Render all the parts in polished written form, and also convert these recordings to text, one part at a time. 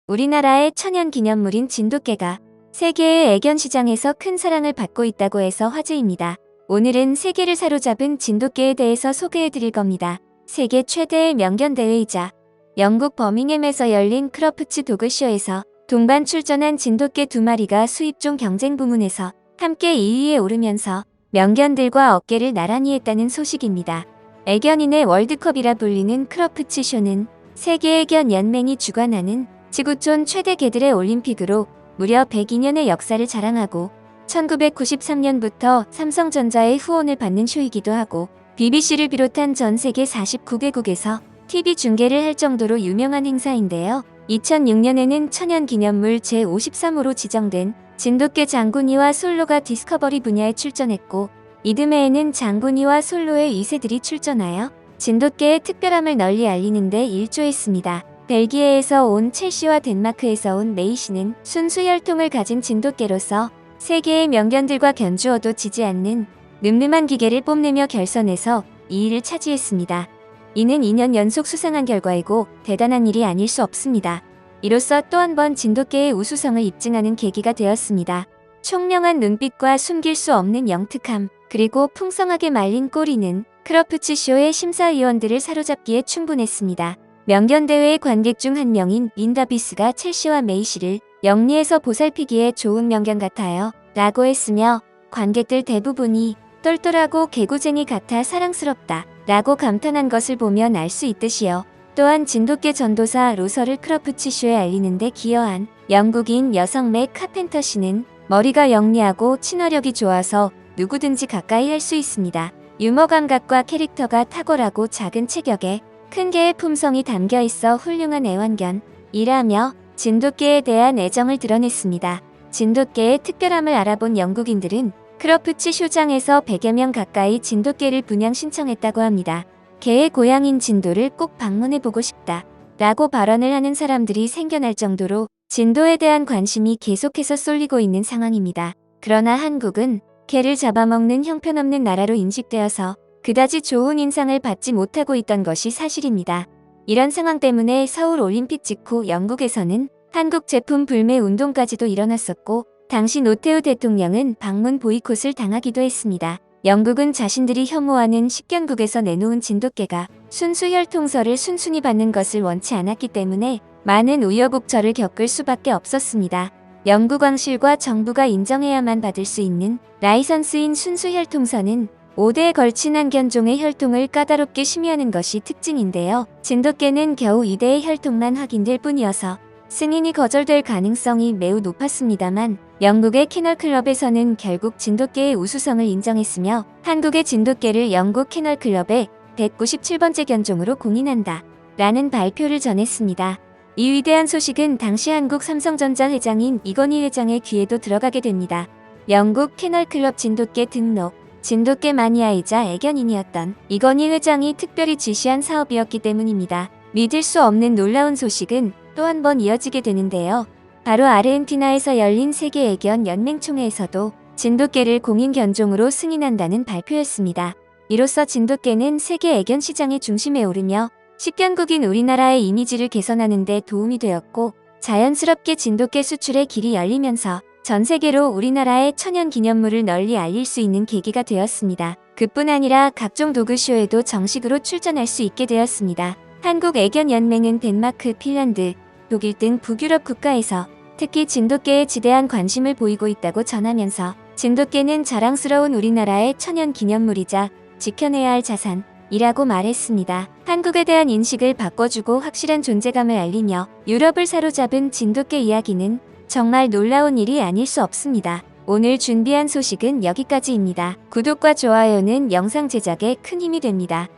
우리나라의 천연기념물인 진돗개가 세계의 애견 시장에서 큰 사랑을 받고 있다고 해서 화제입니다. 오늘은 세계를 사로잡은 진돗개에 대해서 소개해드릴 겁니다. 세계 최대의 명견 대회이자 영국 버밍햄에서 열린 크러프츠 도그쇼에서 동반 출전한 진돗개 2마리가 수입종 경쟁 부문에서 함께 2위에 오르면서 명견들과 어깨를 나란히 했다는 소식입니다. 애견인의 월드컵이라 불리는 크러프츠 쇼는 세계 애견 연맹이 주관하는 지구촌 최대 개들의 올림픽으로 무려 102년의 역사를 자랑하고 1993년부터 삼성전자의 후원을 받는 쇼이기도 하고 BBC를 비롯한 전 세계 49개국에서 TV 중계를 할 정도로 유명한 행사인데요. 2006년에는 천연기념물 제53호로 지정된 진돗개 장군이와 솔로가 디스커버리 분야에 출전했고 이듬해에는 장군이와 솔로의 2세들이 출전하여 진돗개의 특별함을 널리 알리는 데 일조했습니다. 벨기에에서 온 첼시와 덴마크에서 온 메이시는 순수 혈통을 가진 진돗개로서 세계의 명견들과 견주어도 지지 않는 늠름한 기계를 뽐내며 결선에서 2위를 차지했습니다. 이는 2년 연속 수상한 결과이고 대단한 일이 아닐 수 없습니다. 이로써 또 한 번 진돗개의 우수성을 입증하는 계기가 되었습니다. 총명한 눈빛과 숨길 수 없는 영특함, 그리고 풍성하게 말린 꼬리는 크러프츠 쇼의 심사위원들을 사로잡기에 충분했습니다. 명견대회의 관객 중 한 명인 린다 비스가 첼시와 메이시를 영리해서 보살피기에 좋은 명견 같아요 라고 했으며 관객들 대부분이 똘똘하고 개구쟁이 같아 사랑스럽다 라고 감탄한 것을 보면 알 수 있듯이요. 또한 진돗개 전도사 로서를 크러프츠 쇼에 알리는데 기여한 영국인 여성 맥 카펜터 씨는 머리가 영리하고 친화력이 좋아서 누구든지 가까이 할 수 있습니다. 유머 감각과 캐릭터가 탁월하고 작은 체격에 큰 개의 품성이 담겨 있어 훌륭한 애완견이라며 진돗개에 대한 애정을 드러냈습니다. 진돗개의 특별함을 알아본 영국인들은 크러프츠 쇼장에서 100여 명 가까이 진돗개를 분양 신청했다고 합니다. 개의 고향인 진도를 꼭 방문해보고 싶다 라고 발언을 하는 사람들이 생겨날 정도로 진도에 대한 관심이 계속해서 쏠리고 있는 상황입니다. 그러나 한국은 개를 잡아먹는 형편없는 나라로 인식되어서 그다지 좋은 인상을 받지 못하고 있던 것이 사실입니다. 이런 상황 때문에 서울 올림픽 직후 영국에서는 한국 제품 불매 운동까지도 일어났었고 당시 노태우 대통령은 방문 보이콧을 당하기도 했습니다. 영국은 자신들이 혐오하는 식견국에서 내놓은 진돗개가 순수 혈통서를 순순히 받는 것을 원치 않았기 때문에 많은 우여곡절을 겪을 수밖에 없었습니다. 영국 왕실과 정부가 인정해야만 받을 수 있는 라이선스인 순수 혈통서는 5대에 걸친 한 견종의 혈통을 까다롭게 심의하는 것이 특징인데요. 진돗개는 겨우 2대의 혈통만 확인될 뿐이어서 승인이 거절될 가능성이 매우 높았습니다만 영국의 키널클럽에서는 결국 진돗개의 우수성을 인정했으며 한국의 진돗개를 영국 키널클럽의 197번째 견종으로 공인한다 라는 발표를 전했습니다. 이 위대한 소식은 당시 한국 삼성전자 회장인 이건희 회장의 귀에도 들어가게 됩니다. 영국 키널클럽 진돗개 등록 진돗개 마니아이자 애견인이었던 이건희 회장이 특별히 지시한 사업이었기 때문입니다. 믿을 수 없는 놀라운 소식은 또 한 번 이어지게 되는데요. 바로 아르헨티나에서 열린 세계 애견 연맹 총회에서도 진돗개를 공인 견종으로 승인한다는 발표였습니다. 이로써 진돗개는 세계 애견 시장의 중심에 오르며 식견국인 우리나라의 이미지를 개선하는 데 도움이 되었고 자연스럽게 진돗개 수출의 길이 열리면서 전 세계로 우리나라의 천연기념물을 널리 알릴 수 있는 계기가 되었습니다. 그뿐 아니라 각종 도그쇼에도 정식으로 출전할 수 있게 되었습니다. 한국애견연맹은 덴마크, 핀란드, 독일 등 북유럽 국가에서 특히 진돗개에 지대한 관심을 보이고 있다고 전하면서 진돗개는 자랑스러운 우리나라의 천연기념물이자 지켜내야 할 자산이라고 말했습니다. 한국에 대한 인식을 바꿔주고 확실한 존재감을 알리며 유럽을 사로잡은 진돗개 이야기는 정말 놀라운 일이 아닐 수 없습니다. 오늘 준비한 소식은 여기까지입니다. 구독과 좋아요는 영상 제작에 큰 힘이 됩니다.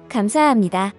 감사합니다.